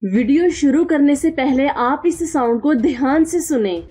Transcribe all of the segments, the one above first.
Video शुरू करने से पहले आप इस साउंड को ध्यान से सुनें।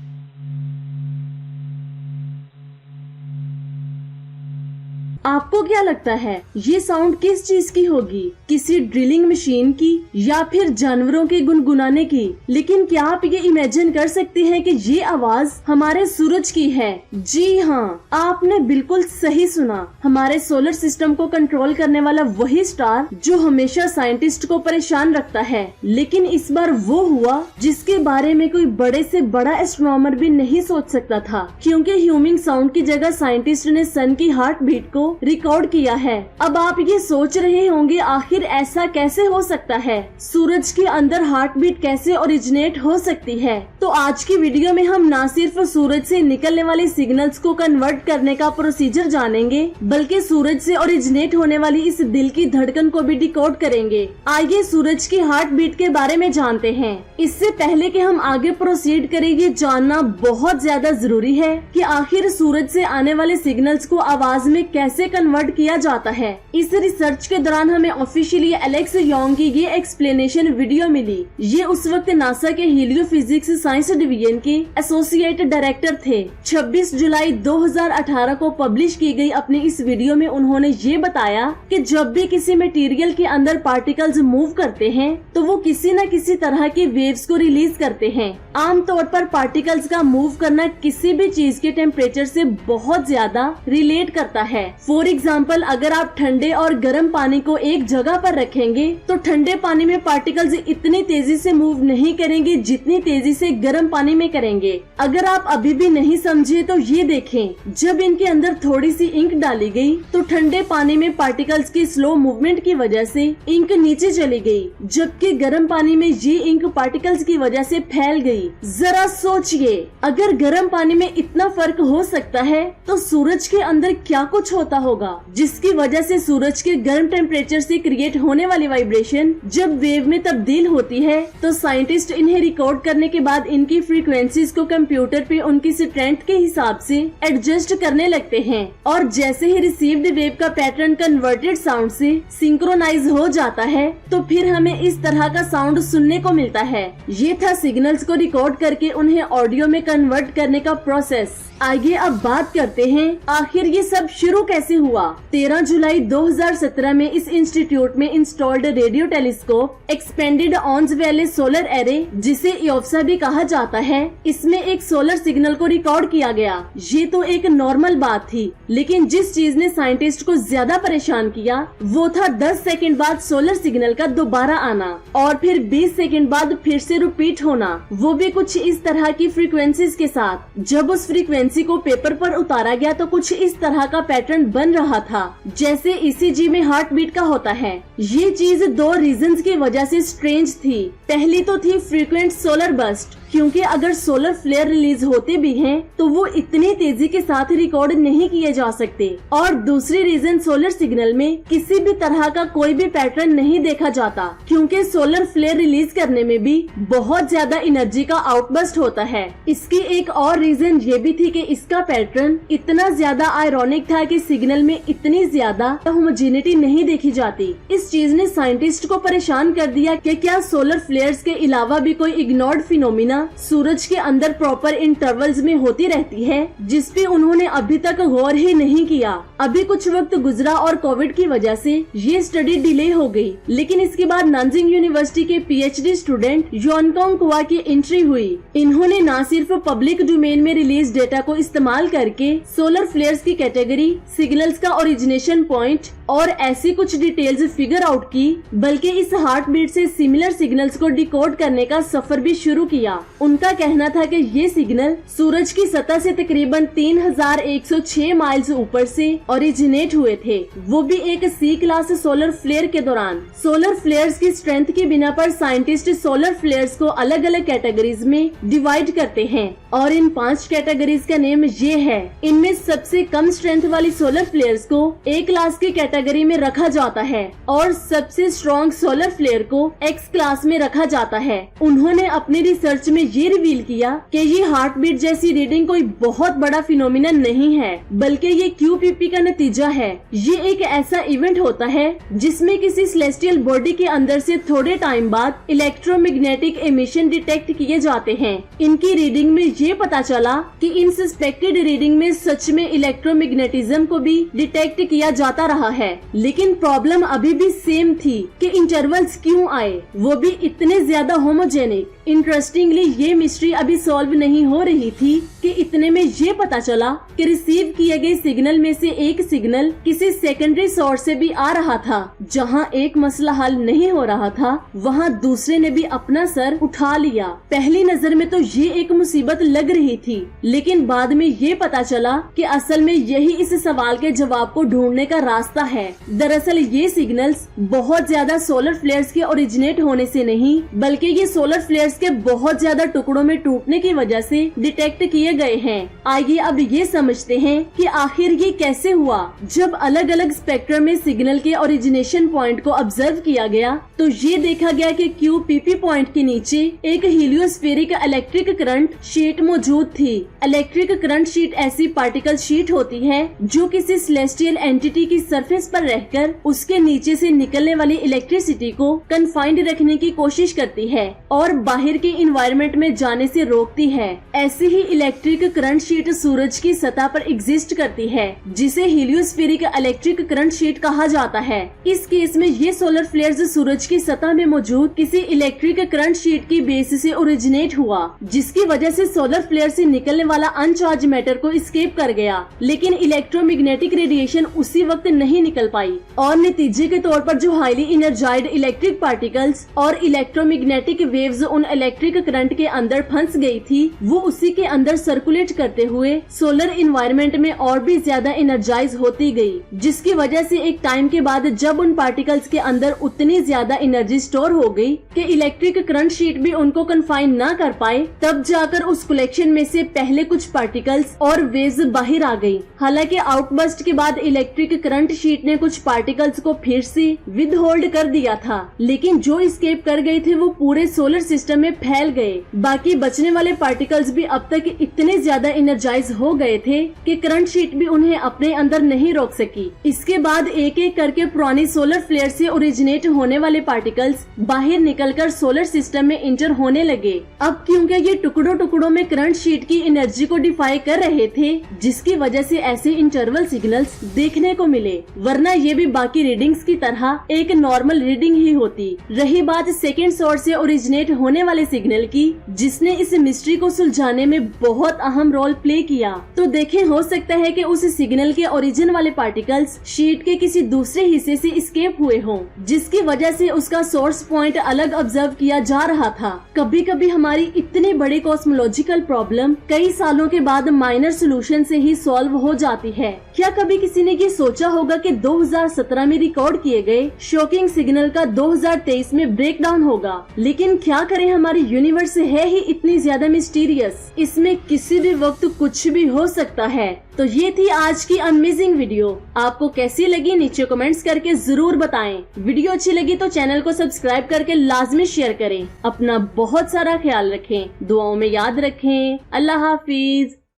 आपको क्या लगता है ये साउंड किस चीज की होगी? किसी ड्रिलिंग मशीन की या फिर जानवरों के गुनगुनाने की? लेकिन क्या आप ये इमेजिन कर सकते हैं कि ये आवाज हमारे सूरज की है? जी हाँ, आपने बिल्कुल सही सुना। हमारे सोलर सिस्टम को कंट्रोल करने वाला वही स्टार जो हमेशा साइंटिस्ट को परेशान रखता है, लेकिन इस बार वो हुआ जिसके बारे में कोई बड़े से बड़ा एस्ट्रोनॉमर भी नहीं सोच सकता था, क्योंकि ह्यूमिंग साउंड की जगह साइंटिस्ट ने सन की हार्ट बीट को रिकॉर्ड किया है। अब आप ये सोच रहे होंगे आखिर ऐसा कैसे हो सकता है? सूरज के अंदर हार्ट बीट कैसे ओरिजिनेट हो सकती है? तो आज की वीडियो में हम न सिर्फ सूरज से निकलने वाले सिग्नल्स को कन्वर्ट करने का प्रोसीजर जानेंगे, बल्कि सूरज से ओरिजिनेट होने वाली इस दिल की धड़कन को भी डिकोड करेंगे। आइए सूरज की हार्ट बीट के बारे में जानते हैं। इससे पहले कि हम आगे प्रोसीड करें, ये जानना बहुत ज्यादा जरूरी है कि आखिर सूरज से आने वाले सिग्नल्स को आवाज में कैसे कन्वर्ट किया जाता है। इस रिसर्च के दौरान हमें ऑफिशियली एलेक्स योंग की ये एक्सप्लेनेशन वीडियो मिली। ये उस वक्त नासा के हीलियोफिजिक्स साइंस डिवीजन के एसोसिएट डायरेक्टर थे। 26 जुलाई 2018 को पब्लिश की गई अपनी इस वीडियो में उन्होंने ये बताया कि जब भी किसी मटेरियल के अंदर पार्टिकल्स मूव करते हैं तो वो किसी न किसी तरह की वेव्स को रिलीज करते हैं। आमतौर पर पार्टिकल्स का मूव करना किसी भी चीज के टेम्परेचर से बहुत ज्यादा रिलेट करता है। फॉर एग्जाम्पल, अगर आप ठंडे और गर्म पानी को एक जगह पर रखेंगे तो ठंडे पानी में पार्टिकल्स इतनी तेजी से मूव नहीं करेंगे जितनी तेजी से गर्म पानी में करेंगे। अगर आप अभी भी नहीं समझे तो ये देखें, जब इनके अंदर थोड़ी सी इंक डाली गई तो ठंडे पानी में पार्टिकल्स की स्लो मूवमेंट की वजह से इंक नीचे चली गई, जबकि गर्म पानी में ये इंक पार्टिकल्स की वजह से फैल गई। जरा सोचिए, अगर गर्म पानी में इतना फर्क हो सकता है तो सूरज के अंदर क्या कुछ होता होगा, जिसकी वजह से सूरज के गर्म टेम्परेचर से क्रिएट होने वाली वाइब्रेशन जब वेव में तब्दील होती है तो साइंटिस्ट इन्हें रिकॉर्ड करने के बाद इनकी फ्रीक्वेंसीज को कंप्यूटर पे उनकी स्ट्रेंथ के हिसाब से एडजस्ट करने लगते हैं, और जैसे ही रिसीव्ड वेव का पैटर्न कन्वर्टेड साउंड से सिंक्रोनाइज हो जाता है तो फिर हमें इस तरह का साउंड सुनने को मिलता है। ये था सिग्नल्स को रिकॉर्ड करके उन्हें ऑडियो में कन्वर्ट करने का प्रोसेस। आइए अब बात करते हैं आखिर ये सब शुरू कैसे हुआ। 13 जुलाई 2017 में इस इंस्टीट्यूट में installed radio telescope expanded Owens Valley solar array, जिसे इयोप्सा भी कहा जाता है, इसमें एक सोलर सिग्नल को रिकॉर्ड किया गया। ये तो एक नॉर्मल बात थी, लेकिन जिस चीज ने साइंटिस्ट को ज्यादा परेशान किया वो था 10 सेकंड बाद सोलर सिग्नल का दोबारा आना और फिर 20 सेकंड बाद फिर से रिपीट होना, वो भी कुछ इस तरह की फ्रीक्वेंसीज के साथ। जब उस फ्रीक्वेंसी को पेपर पर उतारा गया तो कुछ इस तरह का पैटर्न बन रहा था जैसे ईसीजी में हार्ट बीट का होता है। ये चीज दो रीजंस की वजह से स्ट्रेंज थी। पहली तो थी फ्रीक्वेंट सोलर बर्स्ट, क्योंकि अगर सोलर फ्लेयर रिलीज होते भी हैं तो वो इतनी तेजी के साथ रिकॉर्ड नहीं किए जा सकते, और दूसरी रीजन सोलर सिग्नल में किसी भी तरह का कोई भी पैटर्न नहीं देखा जाता, क्योंकि सोलर फ्लेयर रिलीज करने में भी बहुत ज्यादा एनर्जी का आउटबर्स्ट होता है। इसकी एक और रीजन ये भी थी कि इसका पैटर्न इतना ज्यादा आयरॉनिक था कि सिग्नल में इतनी ज्यादा होमोजेनिटी नहीं देखी जाती। इस चीज ने साइंटिस्ट को परेशान कर दिया कि क्या सोलर फ्लेयर्स के अलावा भी कोई इग्नोर्ड फिनोमिना सूरज के अंदर प्रॉपर इंटरवल्स में होती रहती है, जिस पे उन्होंने अभी तक गौर ही नहीं किया। अभी कुछ वक्त गुजरा और कोविड की वजह से ये स्टडी डिले हो गई, लेकिन इसके बाद नानजिंग यूनिवर्सिटी के पीएचडी स्टूडेंट योनकोंग कुआ की एंट्री हुई। इन्होंने न सिर्फ पब्लिक डोमेन में रिलीज डेटा को इस्तेमाल करके सोलर फ्लेयर्स की कैटेगरी, सिग्नल्स का ओरिजिनेशन पॉइंट और ऐसी कुछ डिटेल्स फिगर आउट की, बल्कि इस हार्ट बीट से सिमिलर सिग्नल्स को डिकोड करने का सफर भी शुरू किया। उनका कहना था कि ये सिग्नल सूरज की सतह से तकरीबन 3106 माइल्स ऊपर से ओरिजिनेट हुए थे, वो भी एक सी क्लास सोलर फ्लेयर के दौरान। सोलर फ्लेयर्स की स्ट्रेंथ की बिना पर साइंटिस्ट सोलर फ्लेयर्स को अलग अलग कैटेगरीज में डिवाइड करते हैं, और इन 5 कैटेगरीज का नेम ये है। इनमें सबसे कम स्ट्रेंथ वाली सोलर फ्लेयर्स को ए क्लास की कैटेगरी में रखा जाता है और सबसे स्ट्रॉन्ग सोलर फ्लेयर को एक्स क्लास में रखा जाता है। उन्होंने अपनी रिसर्च में ये रिवील किया कि ये हार्ट बीट जैसी रीडिंग कोई बहुत बड़ा फिनोमिना नहीं है, बल्कि ये QPP का नतीजा है। ये एक ऐसा इवेंट होता है जिसमें किसी सेलेस्टियल बॉडी के अंदर से थोड़े टाइम बाद इलेक्ट्रोमैग्नेटिक एमिशन डिटेक्ट किए जाते हैं। इनकी रीडिंग में ये पता चला कि इन सस्पेक्टेड रीडिंग में सच में इलेक्ट्रोमैग्नेटिज्म को भी डिटेक्ट किया जाता रहा है, लेकिन प्रॉब्लम अभी भी सेम थी कि इंटरवल्स क्यों आए, वो भी इतने ज्यादा होमोजेनिक। इंटरेस्टिंगली ये मिस्ट्री अभी सॉल्व नहीं हो रही थी कि इतने में ये पता चला कि रिसीव किए गए सिग्नल में से एक सिग्नल किसी सेकेंडरी सोर्स से भी आ रहा था। जहां एक मसला हल नहीं हो रहा था, वहां दूसरे ने भी अपना सर उठा लिया। पहली नजर में तो ये एक मुसीबत लग रही थी, लेकिन बाद में ये पता चला कि असल में यही इस सवाल के जवाब को ढूंढने का रास्ता है। दरअसल ये सिग्नल्स बहुत ज्यादा सोलर फ्लेयर्स के ओरिजिनेट होने से नहीं, बल्कि ये सोलर फ्लेयर्स के बहुत ज्यादा टुकड़ों में टूटने की वजह से डिटेक्ट किए गए हैं। आइए अब ये समझते हैं कि आखिर ये कैसे हुआ। जब अलग अलग स्पेक्ट्रम में सिग्नल के ओरिजिनेशन पॉइंट को ऑब्जर्व किया गया तो ये देखा गया कि QPP पॉइंट के नीचे एक हीलियोस्फेरिक इलेक्ट्रिक करंट शीट मौजूद थी। इलेक्ट्रिक करंट शीट ऐसी पार्टिकल शीट होती है जो किसी सेलेस्टियल एंटिटी की सरफेस पर रहकर उसके नीचे से निकलने वाली इलेक्ट्रिसिटी को कन्फाइंड रखने की कोशिश करती है और बाहर के इन्वायरमेंट में जाने से रोकती है। ऐसी ही इलेक्ट्रिक करंट शीट सूरज की सतह पर एग्जिस्ट करती है, जिसे हीलियोस्फेरिक इलेक्ट्रिक करंट शीट कहा जाता है। इस केस में ये सोलर फ्लेयर्स सूरज की सतह में मौजूद किसी इलेक्ट्रिक करंट शीट की बेस से ओरिजिनेट हुआ, जिसकी वजह से सोलर फ्लेयर से निकलने वाला अनचार्ज मैटर को एस्केप कर गया, लेकिन इलेक्ट्रोमैग्नेटिक रेडिएशन उसी वक्त नहीं निकल पाई और नतीजे के तौर पर जो हाईली एनर्जाइज्ड इलेक्ट्रिक पार्टिकल्स और इलेक्ट्रोमैग्नेटिक वेव्स उन इलेक्ट्रिक करंट के अंदर फंस गई थी, वो उसी के अंदर सर्कुलेट करते हुए सोलर इन्वायरमेंट में और भी ज्यादा एनर्जाइज होती गई, जिसकी वजह से एक टाइम के बाद जब उन पार्टिकल्स के अंदर उतनी ज्यादा एनर्जी स्टोर हो गई कि इलेक्ट्रिक करंट शीट भी उनको कन्फाइन ना कर पाए, तब जाकर उस कलेक्शन में से पहले कुछ पार्टिकल्स और वेव्स बाहर आ गई। हालांकि आउटबर्स्ट के बाद इलेक्ट्रिक करंट शीट ने कुछ पार्टिकल्स को फिर से विद होल्ड कर दिया था, लेकिन जो एस्केप कर गए थे वो पूरे सोलर सिस्टम में फैल गए। बाकी बचने वाले पार्टिकल्स भी अब तक इतने ज्यादा एनर्जाइज हो गए थे कि करंट शीट भी उन्हें अपने अंदर नहीं रोक सकी। इसके बाद एक एक करके पुरानी सोलर फ्लेयर से ओरिजिनेट होने वाले पार्टिकल्स बाहर निकलकर सोलर सिस्टम में इंटर होने लगे। अब क्योंकि ये टुकड़ों टुकड़ों में करंट शीट की एनर्जी को डिफाई कर रहे थे, जिसकी वजह से ऐसे इंटरवल सिग्नल्स देखने को मिले, वरना ये भी बाकी रीडिंग्स की तरह एक नॉर्मल रीडिंग ही होती। रही बात सेकेंड सोर्स से ओरिजिनेट होने वाले सिग्नल की, जिसने इस मिस्ट्री को सुलझाने में बहुत अहम रोल प्ले किया, तो देखें हो सकता है कि उस सिग्नल के ओरिजिन वाले पार्टिकल्स शीट के किसी दूसरे हिस्से से एस्केप हुए हों, जिसकी वजह से उसका सोर्स पॉइंट अलग ऑब्जर्व किया जा रहा था। कभी कभी हमारी इतनी बड़ी कॉस्मोलॉजिकल प्रॉब्लम कई सालों के बाद माइनर सोल्यूशन से ही सॉल्व हो जाती है। क्या कभी किसी ने ये सोचा होगा कि 2017 में रिकॉर्ड किए गए शॉकिंग सिग्नल का 2023 में ब्रेक डाउन होगा? लेकिन क्या करें, हमारी यूनिवर्स है ही इतनी ज्यादा मिस्टीरियस, इसमें किसी भी वक्त कुछ भी हो सकता है। तो ये थी आज की अमेजिंग वीडियो। आपको कैसी लगी नीचे कमेंट्स करके जरूर बताएं। वीडियो अच्छी लगी तो चैनल को सब्सक्राइब करके लाजमी शेयर करें। अपना बहुत सारा ख्याल रखें, दुआओं में याद रखें। अल्लाह हाफिज।